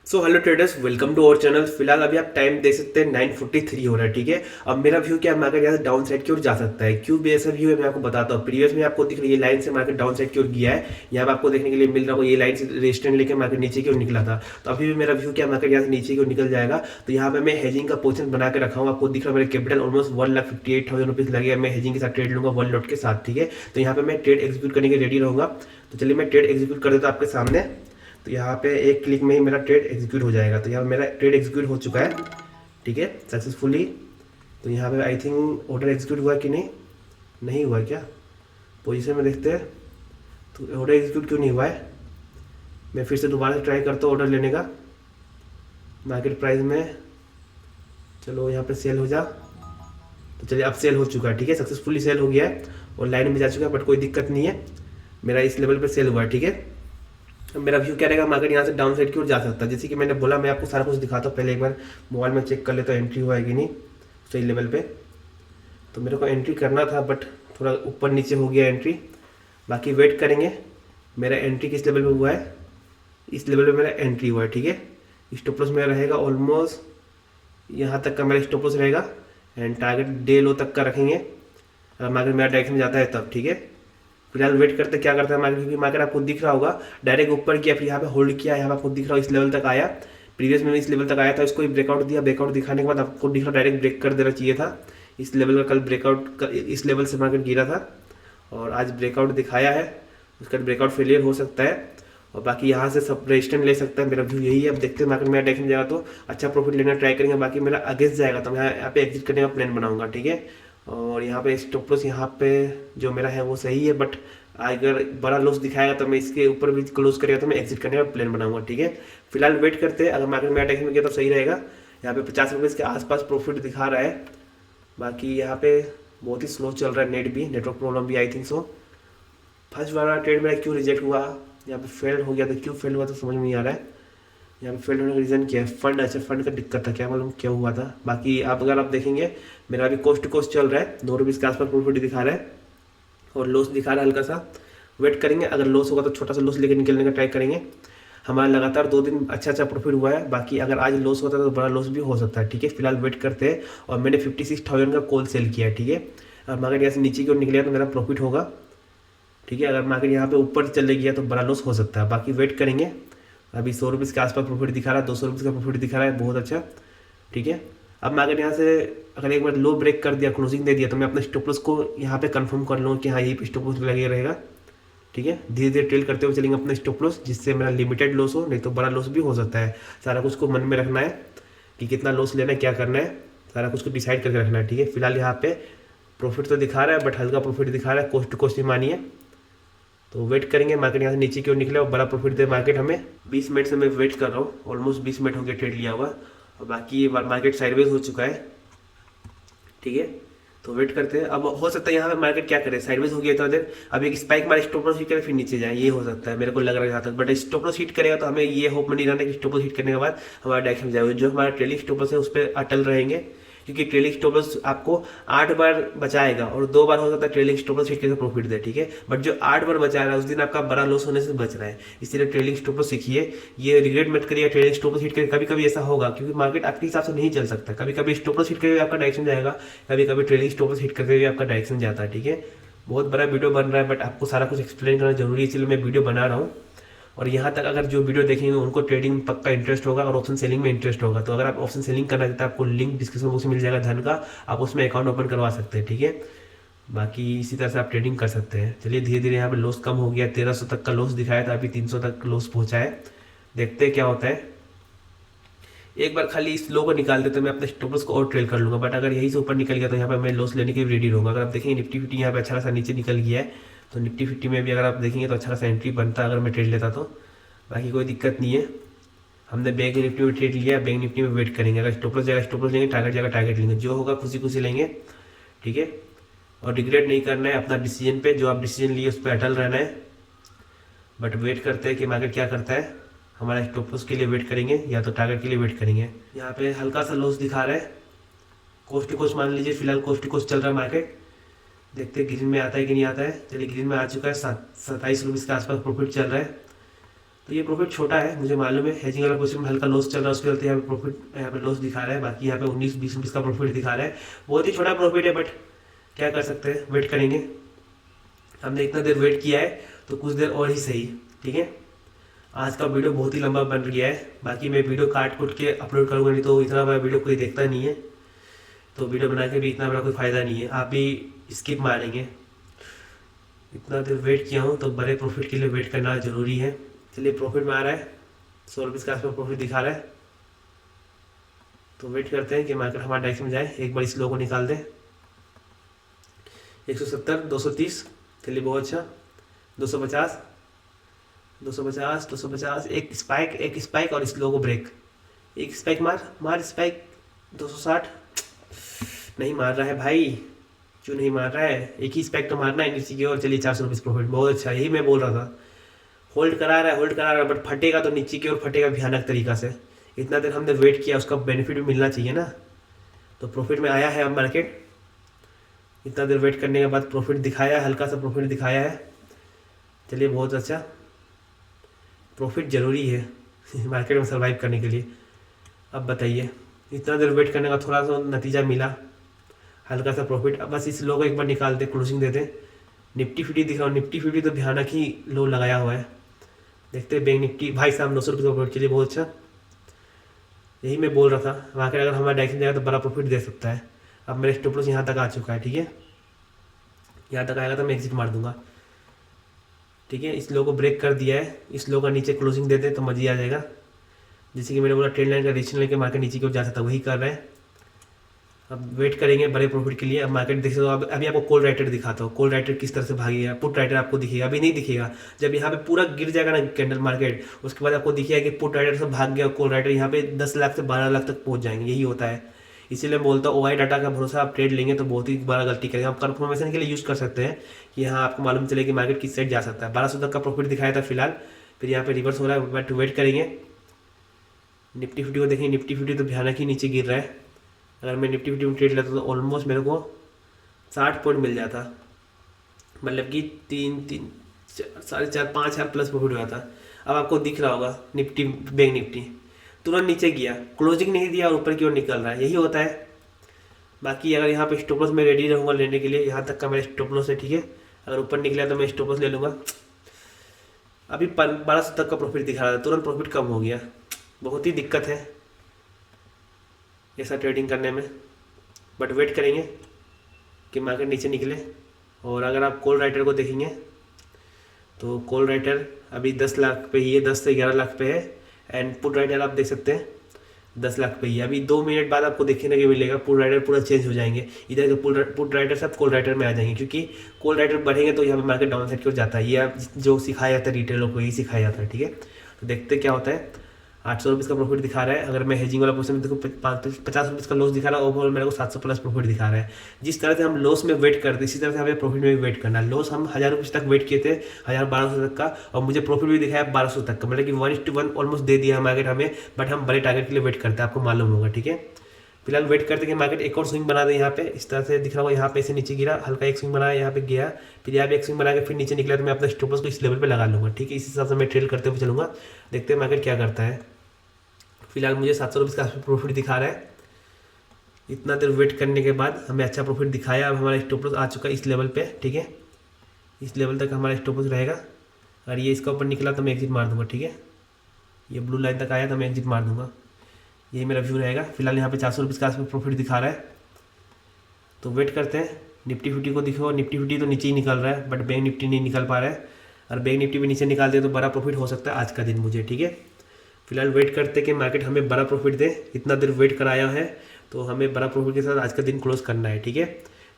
So hello traders, welcome to our channel. फिलहाल अभी आप टाइम देख सकते हैं 9:43 हो रहा है। ठीक है, अब मेरा व्यू क्या है, मार्केट यहाँ से डाउन साइड की ओर जा सकता है। क्यों भी ऐसा व्यू है मैं आपको बताता हूँ। प्रीवियस में आपको दिख रही है लाइन से मार्केट डाउन साइड की ओर गया है। यहाँ पे आपको देखने के लिए मिल रहा होगा ये लाइन से रेजिस्टेंस लेकर मार्केट नीचे की ओर निकला था। तो अभी भी मेरा व्यू क्या, मार्केट यहाँ से नीचे की ओर निकल जाएगा। तो यहाँ पे मैं हेजिंग का पोजीशन बना के रखा हूँ। आपको दिख रहा है मेरे कैपिटल ऑलमोस्ट 1,58,000 रुपीज लगे। मैं हेजिंग के साथ ट्रेड लूंगा 1 लॉट के साथ। ठीक है, तो यहाँ पे मैं ट्रेड एग्जीक्यूट करने के रेडी रहूंगा। तो चलिए मैं ट्रेड एग्जीक्यूट कर देता हूँ आपके सामने। तो यहाँ पे एक क्लिक में ही मेरा ट्रेड एग्जीक्यूट हो जाएगा। तो यहाँ मेरा ट्रेड एग्जीक्यूट हो चुका है। ठीक है, सक्सेसफुली। तो यहाँ पे आई थिंक ऑर्डर एग्जीक्यूट हुआ कि नहीं, नहीं हुआ क्या, पोजीशन में देखते हैं। तो ऑर्डर एग्जीक्यूट क्यों नहीं हुआ है, मैं फिर से दोबारा से ट्राई करता हूँ ऑर्डर लेने का मार्केट प्राइस में। चलो यहाँ पे सेल हो जा। तो चलिए अब सेल हो चुका है। ठीक है, सक्सेसफुली सेल हो गया है और लाइन में जा चुका है, बट कोई दिक्कत नहीं है, मेरा इस लेवल पर सेल हुआ है। ठीक है, अब मेरा व्यू क्या रहेगा, मार्केट यहाँ से डाउन साइड की ओर जा सकता है। जैसे कि मैंने बोला, मैं आपको सारा कुछ दिखाता हूँ। पहले एक बार मोबाइल में चेक कर लेता हूँ एंट्री हुआ है कि नहीं सही लेवल पे। तो मेरे को एंट्री करना था बट थोड़ा ऊपर नीचे हो गया एंट्री। बाकी वेट करेंगे, मेरा एंट्री किस लेवल पे हुआ है, इस लेवल पे मेरा एंट्री हुआ है। ठीक है, स्टॉप लॉस मेरा रहेगा ऑलमोस्ट यहाँ तक का मेरा स्टॉप लॉस रहेगा। एंड टारगेट डे लो तक का रखेंगे अगर मार्केट मेरा डायरेक्शन में जाता है तब। ठीक है, फिलहाल वेट करते क्या करता है मार्केट, क्योंकि मार्केट आपको दिख रहा होगा डायरेक्ट ऊपर किया, फिर यहाँ पे होल्ड किया, यहाँ पे आपको दिख रहा है इस लेवल तक आया। प्रीवियस में इस लेवल तक आया था, इसको ब्रेकआउट दिया। ब्रेकआउट दिखाने के बाद आपको दिख रहा डायरेक्ट ब्रेक कर देना चाहिए था इस लेवल का। कल ब्रेकआउट इस लेवल से मार्केट गिरा था और आज ब्रेकआउट दिखाया है, उसका ब्रेकआउट फेलियर हो सकता है। और बाकी यहाँ से सब रेजिस्टेंस ले सकता है, मेरा व्यू यही है। अब देखते हैं मार्केट मेरा डायरेक्शन जाएगा तो अच्छा प्रॉफिट लेना ट्राई करेंगे। बाकी मेरा अगेंस्ट जाएगा तो मैं यहाँ पे एग्जिट करने का प्लान बनाऊंगा। ठीक है, और यहाँ पे स्टॉप लॉस यहाँ पे जो मेरा है वो सही है, बट अगर बड़ा लॉस दिखाएगा तो मैं इसके ऊपर भी क्लोज करेगा तो मैं एग्जिट करने का प्लान बनाऊंगा। ठीक है, फिलहाल वेट करते हैं, अगर मार्केट मेरा डायरेक्शन में गया तो सही रहेगा। यहाँ पे 50 रुपये के आसपास प्रॉफिट दिखा रहा है। बाकी यहाँ पे बहुत ही स्लो चल रहा है, नेट भी, नेटवर्क प्रॉब्लम भी आई थिंक सो। फर्स्ट वाला ट्रेड मेरा क्यों रिजेक्ट हुआ, यहाँ पे फेल हो गया था, क्यों फेल हुआ तो समझ में नहीं आ रहा है। यहाँ पे फेल होने का रीज़न क्या है, फंड, अच्छा फंड का दिक्कत था, क्या मालूम क्या हुआ था। बाकी आप अगर आप देखेंगे मेरा अभी कोस्ट टू कोस्ट चल रहा है, 2 रुपये के आसपास प्रॉफिट दिखा रहा है और लॉस दिखा रहा है हल्का सा। वेट करेंगे, अगर लॉस होगा तो छोटा सा लॉस लेकर निकलने का ट्राई करेंगे। हमारा लगातार 2 दिन अच्छा प्रॉफिट हुआ है। बाकी अगर आज लॉस होता है तो बड़ा लॉस भी हो सकता है। ठीक है, फिलहाल वेट करते हैं। और मैंने 56,000 का कॉल सेल किया है। ठीक है, अगर मार्केट यहाँ से नीचे की ओर निकलेगा तो मेरा प्रॉफिट होगा। ठीक है, अगर मार्केट यहाँ पे ऊपर चले गया तो बड़ा लॉस हो सकता है। बाकी वेट करेंगे। अभी 100 रुपये के आसपास प्रॉफिट दिखा रहा है, 200 रुपये का प्रॉफिट दिखा रहा है, बहुत अच्छा। ठीक है, अब मार्केट यहाँ से अगर एक बार लो ब्रेक कर दिया, क्लोजिंग दे दिया, तो मैं अपने स्टॉप लॉस को यहाँ पे कंफर्म कर लूँगा कि हाँ यही स्टॉप लॉस लगे रहेगा। ठीक है, धीरे धीरे ट्रेल करते हुए चलेंगे अपने स्टॉप लॉस, जिससे मेरा लिमिटेड लॉस हो, नहीं तो बड़ा लॉस भी हो सकता है। सारा कुछ को मन में रखना है कि कितना लॉस लेना है, क्या करना है, सारा कुछ को डिसाइड करके रखना है। ठीक है, फिलहाल यहाँ पे प्रॉफिट तो दिखा रहा है बट हल्का प्रॉफिट दिखा रहा है, कोस्ट टू कोस्ट ही मानिए। तो वेट करेंगे मार्केट यहाँ से नीचे की ओर निकले और बड़ा प्रॉफिट दे मार्केट हमें। 20 मिनट से मैं वेट कर रहा हूँ, ऑलमोस्ट 20 मिनट हो गया ट्रेड लिया हुआ। और बाकी मार्केट साइडवेज हो चुका है। ठीक है, तो वेट करते हैं। अब हो सकता है यहाँ पे मार्केट क्या करे, साइडवेज हो गया तो देर अब एक स्पाइक मारे, स्टॉप लॉस हिट करे फिर नीचे जाए, ये हो सकता है, मेरे को लग रहा है यहाँ तक। बट स्टॉप लॉस हिट करेगा तो हमें ये होप में नहीं रहना कि स्टॉप लॉस हिट करने के बाद हमारा डायरेक्शन जाएगा। जो हमारा ट्रेलिंग स्टॉप लॉस है उस पर अटल रहेंगे, क्योंकि ट्रेलिंग स्टॉप लॉस आपको 8 बार बचाएगा और 2 बार हो सकता है ट्रेलिंग स्टॉप लॉस हिट करके प्रॉफिट दे। ठीक है, बट जो 8 बार बचा रहा है उस दिन आपका बड़ा लॉस होने से बच रहा है। इसलिए ट्रेलिंग स्टॉप लॉस सीखिए, ये रिग्रेट मत करिए ट्रेलिंग स्टॉप लॉस हिट करके। कभी कभी ऐसा होगा क्योंकि मार्केट आपके हिसाब से नहीं चल सकता, कभी कभी स्टॉप लॉस हिट करके आपका डायरेक्शन जाएगा, कभी कभी ट्रेलिंग स्टॉप लॉस हिट करके भी आपका डायरेक्शन जाता है। ठीक है, बहुत बड़ा वीडियो बन रहा है बट आपको सारा कुछ एक्सप्लेन करना जरूरी है, इसलिए मैं वीडियो बना रहा हूँ। और यहाँ तक अगर जो वीडियो देखेंगे उनको ट्रेडिंग में पक्का इंटरेस्ट होगा और ऑप्शन सेलिंग में इंटरेस्ट होगा। तो अगर आप ऑप्शन सेलिंग करना चाहते हैं, आपको लिंक डिस्क्रिप्शन बॉक्स में मिल जाएगा धन का, आप उसमें अकाउंट ओपन करवा सकते हैं। ठीक है, बाकी इसी तरह से आप ट्रेडिंग कर सकते हैं। चलिए धीरे धीरे यहाँ पे लॉस कम हो गया, 1300 तक का लॉस दिखाया था, अभी 300 तक लॉस पहुँचा है। देखते हैं क्या होता है। एक बार खाली इस लो को निकाल देते तो मैं अपने स्टॉप लॉस को और ट्रेल कर लूँगा, बट अगर यही से ऊपर निकल गया तो यहाँ पे मैं लॉस लेने के लिए रेडी रहूँगा। अगर आप देखेंगे निफ्टी 50 यहाँ पे अच्छा खासा नीचे निकल गया है, तो निफ्टी 50 में भी अगर आप देखेंगे तो अच्छा खासा एंट्री बनता अगर मैं ट्रेड लेता तो। बाकी कोई दिक्कत नहीं है, हमने बैंक निफ्टी में ट्रेड लिया, बैंक निफ्टी में वेट करेंगे। अगर स्टॉप लॉस जाएगा स्टॉप लॉस लेंगे, टारगेट जाएगा टारगेट लेंगे, जो होगा खुशी खुशी लेंगे। ठीक है, और रिग्रेट नहीं करना है अपना डिसीजन पे, जो आप डिसीजन लिए उस पर अटल रहना है। बट वेट करते हैं कि मार्केट क्या करता है, हमारा स्टॉप लॉस के लिए वेट करेंगे या तो टारगेट के लिए वेट करेंगे। यहाँ पे हल्का सा लॉस दिखा रहा है, कोस्ट टू कोस्ट मान लीजिए, फिलहाल कोस्ट टू कोस्ट चल रहा है मार्केट। देखते हैं ग्रीन में आता है कि नहीं आता है। चलिए ग्रीन में आ चुका है, 27 रुपये के आसपास प्रॉफिट चल रहा है। तो ये प्रॉफिट छोटा है, मुझे मालूम है। हेजिंग वाला पोजीशन में हल्का लॉस चल रहा है, उसके चलते यहाँ पे प्रॉफिट, यहाँ पे लॉस दिखा रहा है। बाकी यहाँ पे 19-20 रुपीज़ का प्रॉफिट दिखा रहा है। बहुत ही छोटा प्रॉफिट है, बट क्या कर सकते हैं, वेट करेंगे। हमने इतना देर वेट किया है तो कुछ देर और ही सही, ठीक है। आज का वीडियो बहुत ही लंबा बन गया है। बाकी मैं वीडियो काट कुट के अपलोड करूँगा, नहीं तो इतना बड़ा वीडियो कोई देखता नहीं है, तो वीडियो बना के भी इतना बड़ा कोई फ़ायदा नहीं है, आप भी स्किप मारेंगे। इतना देर वेट किया हूँ तो बड़े प्रॉफिट के लिए वेट करना ज़रूरी है। चलिए, प्रॉफिट में आ रहा है, 100 रुपीज़ का आसपास प्रॉफिट दिखा रहा है। तो वेट करते हैं कि मार्केट हमारे डायरेक्शन में जाए। एक बार इस लो को निकाल दें, 170, 230, चलिए बहुत अच्छा, 250, 250, 250, एक स्पाइक और इस लो को ब्रेक। एक स्पाइक मार स्पाइक, 260, नहीं मार रहा है भाई, क्यों नहीं मार रहा है? एक ही स्पाइक तो मारना है नीचे की ओर। चलिए 400 रुपीज़ प्रॉफिट, बहुत अच्छा, यही मैं बोल रहा था। होल्ड करा रहा है, बट फटेगा तो नीचे की ओर फटेगा भयानक तरीका से। इतना देर हमने वेट किया, उसका बेनिफिट भी मिलना चाहिए ना। तो प्रॉफिट में आया है अब मार्केट, इतना देर वेट करने के बाद प्रॉफिट दिखाया, हल्का सा प्रॉफिट दिखाया है। चलिए बहुत अच्छा, प्रॉफिट ज़रूरी है मार्केट में सर्वाइव करने के लिए। अब बताइए, इतना देर वेट करने का थोड़ा सा नतीजा मिला, हल्का सा प्रॉफिट। अब बस इस लो को एक बार निकाल दे, क्लोजिंग दे दें। निफ्टी 50 दिख रहा हूँ, निफ्टी 50 तो भयानक ही लो लगाया हुआ है। देखते हैं बैंक निफ्टी, भाई साहब 900 रुपये का प्रॉफिट, चलिए बहुत अच्छा। यही मैं बोल रहा था, मार्केट अगर हमारा डायरेक्शन जाएगा तो बड़ा प्रॉफिट दे सकता है। अब मेरे स्टॉप लॉस यहाँ तक आ चुका है, ठीक है। यहाँ तक आएगा तो मैं एग्जिट मार दूंगा, ठीक है। इस लो को ब्रेक कर दिया है, इस लो का नीचे क्लोजिंग दे दें तो मज़े आ जाएगा। जैसे कि मैंने बोला, ट्रेंड लाइन का रिएक्शन लेके मार्केट नीचे की ओर जाता था, वही कर रहे हैं। अब वेट करेंगे बड़े प्रॉफिट के लिए। अब मार्केट देख सकते हो, अभी आपको कॉल राइटर दिखाता हूँ, कॉल राइटर किस तरह से भागेगा। पुट राइटर आपको दिखेगा, अभी नहीं दिखेगा। जब यहाँ पे पूरा गिर जाएगा ना कैंडल मार्केट, उसके बाद आपको दिखेगा कि पुट राइटर से भाग गया, कॉल राइटर यहाँ पे 10 लाख से 12 लाख तक पहुँच जाएंगे, यही होता है। इसीलिए मैं बोलता हूँ, OI डाटा का भरोसा आप ट्रेड लेंगे तो बहुत ही बड़ा गलती करेंगे। आप कंफर्मेशन के लिए यूज़ कर सकते हैं कि यहाँ आपको मालूम चले कि मार्केट किस साइड जा सकता है। 1200 तक का प्रॉफिट दिखाया था फिलहाल, फिर यहाँ पे रिवर्स हो रहा है, बट वेट करेंगे। निफ्टी 50 को देखें, निफ्टी 50 तो भयानक ही नीचे गिर रहा है। अगर मैं निफ्टी 50 में ट्रेड लेता तो ऑलमोस्ट मेरे को 60 पॉइंट मिल जाता, मतलब कि 3-4.5 हज़ार प्लस प्रॉफिट हुआ था। अब आपको दिख रहा होगा निफ्टी, बैंक निफ्टी तुरंत नीचे गया, क्लोजिंग नहीं दिया और ऊपर की ओर निकल रहा है, यही होता है। बाकी अगर यहाँ पे स्टॉप लॉस मैं रेडी रहूँगा लेने के लिए, यहाँ तक का मेरा स्टॉप लॉस है, ठीक है। अगर ऊपर निकला तो मैं स्टॉप लॉस ले लूँगा। अभी 1200 तक का प्रॉफिट दिखा रहा था, तुरंत प्रॉफिट कम हो गया। बहुत ही दिक्कत है ऐसा ट्रेडिंग करने में, बट वेट करेंगे कि मार्केट नीचे निकले। और अगर आप कॉल राइटर को देखेंगे तो कॉल राइटर अभी 10 लाख पे ही है, 10 से 11 लाख पे है। एंड पुट राइटर आप देख सकते हैं 10 लाख पे ही है। अभी 2 मिनट बाद आपको देखने को मिलेगा पुट राइटर पूरा चेंज हो जाएंगे, इधर के पुट राइटर सब कॉल राइटर में आ जाएंगे, क्योंकि कॉल राइटर बढ़ेंगे तो यहाँ पे मार्केट डाउन साइड की ओर जाता है। ये जो सिखाया जाता है रिटेलर को, यही सिखाया जाता है, ठीक है। तो देखते क्या होता है। 800 रुपीज़ का प्रॉफिट दिखा रहा है। अगर मैं हेजिंग वाला पोजीशन में देखो 50 रुपीज़ का लॉस दिखा रहा है, ओवरऑल मेरे को 700 प्लस प्रॉफिट दिखा रहा है। जिस तरह से हम लॉस में वेट करते हैं, इसी तरह से हमें प्रॉफिट में भी वेट करना है। लॉस हम 1000 रुपीज़ तक वेट किए थे, 1000-1200 तक का, और मुझे प्रॉफिट भी दिखाया 1200 तक का, मतलब कि 1:1 ऑलमोस्ट दे दिया मार्केट हमें। बट हम बड़े टारगेट के लिए वेट करते हैं, आपको मालूम होगा, ठीक है। फिलहाल वेट करते कि मार्केट एक और स्विंग बना दे। यहाँ पे इस तरह से दिख रहा होगा, यहाँ पे से नीचे गिरा, हल्का एक स्विंग बनाया, यहाँ पे गया, फिर यहाँ पे एक स्विंग बना के फिर नीचे निकला, तो मैं अपना स्टॉप लॉस को इस लेवल पे लगा लूँगा, ठीक है। इस हिसाब से मैं ट्रेड करते हुए चलूँगा, देखते हैं मार्केट क्या करता है। फिलहाल मुझे 700 रुपीज़ का प्रॉफिट दिखा रहा है। इतना देर वेट करने के बाद हमें अच्छा प्रॉफिट दिखाया। अब हमारा स्टॉप लॉस आ चुका है इस लेवल पे, ठीक है। इस लेवल तक हमारा स्टॉप लॉस रहेगा। अगर ये इसका ऊपर निकला तो मैं एग्जिट मार दूंगा, ठीक है। ये ब्लू लाइन तक आया तो मैं एग्जिट मार दूंगा, यही मेरा व्यू रहेगा। फिलहाल यहाँ पे 400 रुपीज़ का आसपास प्रॉफिट दिखा रहा है, तो वेट करते हैं। निफ्टी 50 को दिखो, निफ्टी 50 तो नीचे ही निकल रहा है, बट बैंक निफ्टी नहीं निकल पा रहा है। और बैंक निफ्टी भी नीचे निकाल दे तो बड़ा प्रॉफिट हो सकता है आज का दिन मुझे, ठीक है। फिलहाल वेट करते कि मार्केट हमें बड़ा प्रॉफिट दे। इतना देर वेट कराया है तो हमें बड़ा प्रॉफिट के साथ आज का दिन क्लोज करना है, ठीक है।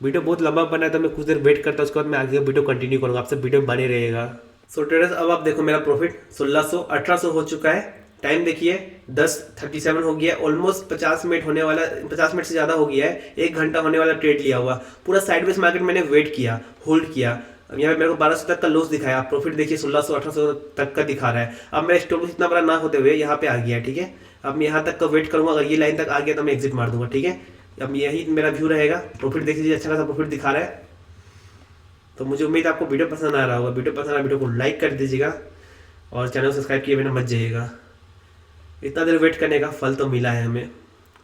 वीडियो बहुत लंबा बना है तो मैं कुछ देर वेट करता हूँ, उसके बाद मैं आगे वीडियो कंटिन्यू करूँगा, आपसे वीडियो बने रहेगा। सो ट्रेडर्स, अब आप देखो मेरा प्रॉफिट 1600-1800 हो चुका है। टाइम देखिए 10:37 हो गया, ऑलमोस्ट 50 मिनट होने वाला, 50 मिनट से ज़्यादा हो गया है, 1 घंटा होने वाला ट्रेड लिया हुआ। पूरा साइडवेज मार्केट मैंने वेट किया, होल्ड किया। यहाँ पे मेरे को 1200 तक का लॉस दिखाया, प्रॉफिट देखिए 1600-1800 तक का दिखा रहा है। अब मेरा स्टॉप लॉस इतना बड़ा ना होते हुए यहाँ पे आ गया, ठीक है। अब मैं यहाँ तक का वेट करूँगा, अगर ये लाइन तक आ गया तो मैं एग्जिट मार दूंगा, ठीक है। अब यही मेरा व्यू रहेगा। प्रॉफिट देख लीजिए, अच्छा खासा प्रॉफिट दिखा रहा है। तो मुझे उम्मीद है आपको वीडियो पसंद आ रहा होगा। वीडियो पसंद आया वीडियो को लाइक कर दीजिएगा, और चैनल सब्सक्राइब किए बिना मत जाइएगा। इतना देर वेट करने का फल तो मिला है हमें,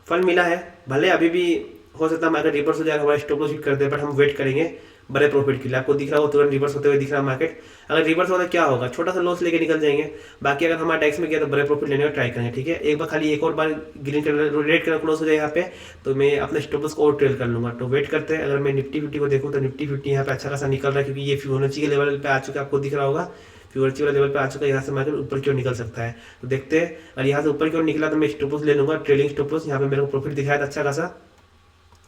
फल मिला है। भले अभी भी हो सकता है मार्केट रिवर्स हो जाएगा, हमारा स्टॉप लॉस हिट कर दे, बट हम वेट करेंगे बड़े प्रॉफिट के लिए। आपको दिख रहा हो तुरंत रिवर्स होते हुए दिख रहा है मार्केट। अगर रिवर्स होता क्या होगा, छोटा सा लॉस लेके निकल जाएंगे। बाकी अगर हमारा टैक्स में गया तो बड़े प्रॉफिट लेने का ट्राई करेंगे, ठीक है। एक बार खाली एक और बार green colour red colour close हो जाए यहाँ पे, तो मैं अपने स्टॉप लॉस को और ट्रेल कर लूंगा। तो वेट करते हैं। अगर मैं निफ्टी 50 को देखूँ तो निफ्टी 50 यहाँ पे अच्छा खासा निकल रहा है, क्योंकि ये फिबोनाची के लेवल पे आ चुका है, आपको दिख रहा होगा फिबोनाची वाला लेवल पे आ चुका है। यहाँ से मार्केट ऊपर की ओर निकल सकता है, तो देखते हैं। और यहाँ से ऊपर की ओर निकला तो मैं स्टॉप लॉस ले लूंगा, ट्रेलिंग स्टॉप लॉस। यहाँ पे मेरे को प्रॉफिट दिखाया था अच्छा खासा।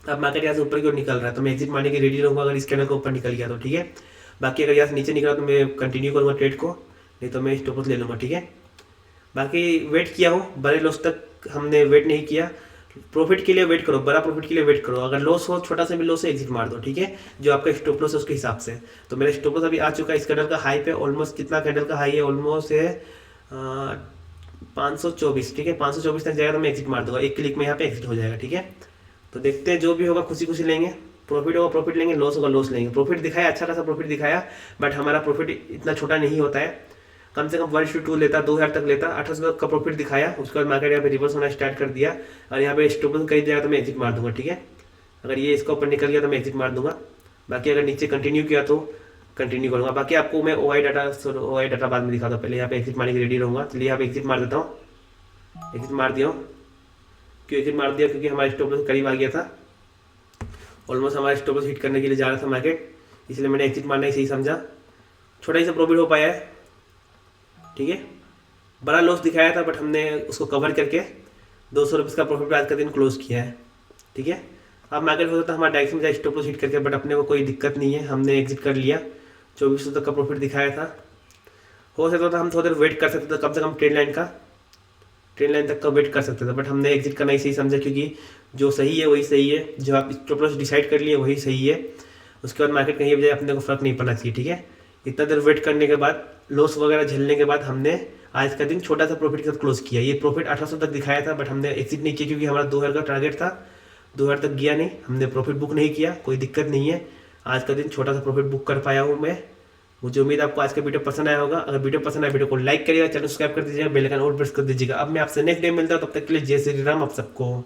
अब मार्केट यहाँ से ऊपर की ओर निकल रहा है तो मैं एग्जिट मारने की रेडी रहूँगा, अगर इस कैंडल को ऊपर निकल गया तो, ठीक है। बाकी अगर यहाँ से नीचे निकला तो मैं कंटिन्यू करूँगा ट्रेड को, नहीं तो मैं स्टॉप लॉस ले लूँगा, ठीक है। बाकी वेट किया हो, बड़े लॉस तक हमने वेट नहीं किया। प्रॉफिट के लिए वेट करो, बड़ा प्रॉफिट के लिए वेट करो। अगर लॉस हो, छोटा सा भी लॉस है, एग्जिट मार दो, ठीक है। जो आपका स्टॉप लॉस है उसके हिसाब से। तो मेरा स्टॉप लॉस अभी आ चुका है इस कैंडल का हाई पे। ऑलमोस्ट कितना कैंडल का हाई है, ऑलमोस्ट है 524, ठीक है। 524 तक जाएगा तो मैं एग्जिट मार दूंगा, एक क्लिक में यहाँ पे एग्जिट हो जाएगा, ठीक है। तो देखते हैं, जो भी होगा खुशी खुशी लेंगे। प्रॉफिट होगा प्रॉफिट लेंगे, लॉस होगा लॉस लेंगे। प्रॉफिट दिखाया, अच्छा खासा प्रॉफिट दिखाया, बट हमारा प्रॉफिट इतना छोटा नहीं होता है। कम से कम 1:2 लेता, 2000 तक लेता। 1800 तक का प्रॉफिट दिखाया, उसके बाद मार्केट यहाँ पे रिवर्स होना स्टार्ट कर दिया, और यहाँ पे स्टॉप लॉस कहीं जाएगा तो मैं एग्जिट मार दूंगा, ठीक है। अगर ये इसका ऊपर निकल गया तो मैं एग्जिट मार दूंगा। बाकी अगर नीचे कंटिन्यू किया तो कंटिन्यू करूंगा। बाकी आपको मैं OI डाटा बाद में दिखाता हूँ, पहले यहाँ पे एग्जिट मारने की रेडी रहूँगा। चलिए यहाँ पे एग्जिट मार देता हूँ, एग्जिट मार दिया हूँ। क्यों एग्जिट मार दिया, क्योंकि हमारे स्टॉप लॉस करीब आ गया था। ऑलमोस्ट हमारा स्टॉप लॉस हिट करने के लिए जा रहा था मार्केट, इसलिए मैंने एग्जिट मारना ही सही समझा। छोटा ही सा प्रॉफिट हो पाया है, ठीक है। बड़ा लॉस दिखाया था, बट हमने उसको कवर करके 200 रुपये का प्रॉफिट आज का दिन क्लोज किया है, ठीक है। अब मार्केट हो सकता है हमारा डायरेक्ट में जाए स्टॉप लॉस हिट करके, बट अपने को कोई दिक्कत नहीं है, हमने एग्जिट कर लिया। 2400 तक का प्रॉफिट दिखाया था। हो सकता था हम थोड़ा देर वेट कर सकते थे, कम से कम ट्रेन लाइन तक का वेट कर सकते थे, बट हमने एग्जिट करना ही सही समझा, क्योंकि जो सही है वही सही है। जो आप स्टॉप लॉस डिसाइड कर लिए वही सही है। उसके बाद मार्केट कहीं भी जाए अपने को फर्क नहीं पड़ना चाहिए, ठीक है। इतना देर वेट करने के बाद, लॉस वगैरह झेलने के बाद, हमने आज का दिन छोटा सा प्रॉफिट के साथ क्लोज किया। ये प्रॉफिट 1800 तक दिखाया था, बट हमने एग्जिट नहीं किया, क्योंकि हमारा 2000 का टारगेट था। 2000 तक गया नहीं, हमने प्रॉफिट बुक नहीं किया, कोई दिक्कत नहीं है। आज का दिन छोटा सा प्रॉफिट बुक कर पाया हूँ मैं। मुझे उम्मीद आपको आज का वीडियो पसंद आया होगा। अगर वीडियो पसंद आया, वीडियो को लाइक करिएगा, चैनल सब्सक्राइब कर दीजिएगा, बेल आइकन और प्रेस कर दीजिएगा। अब मैं आपसे नेक्स्ट डे मिलता हूँ, तब तक के लिए जय श्री राम आप सबको।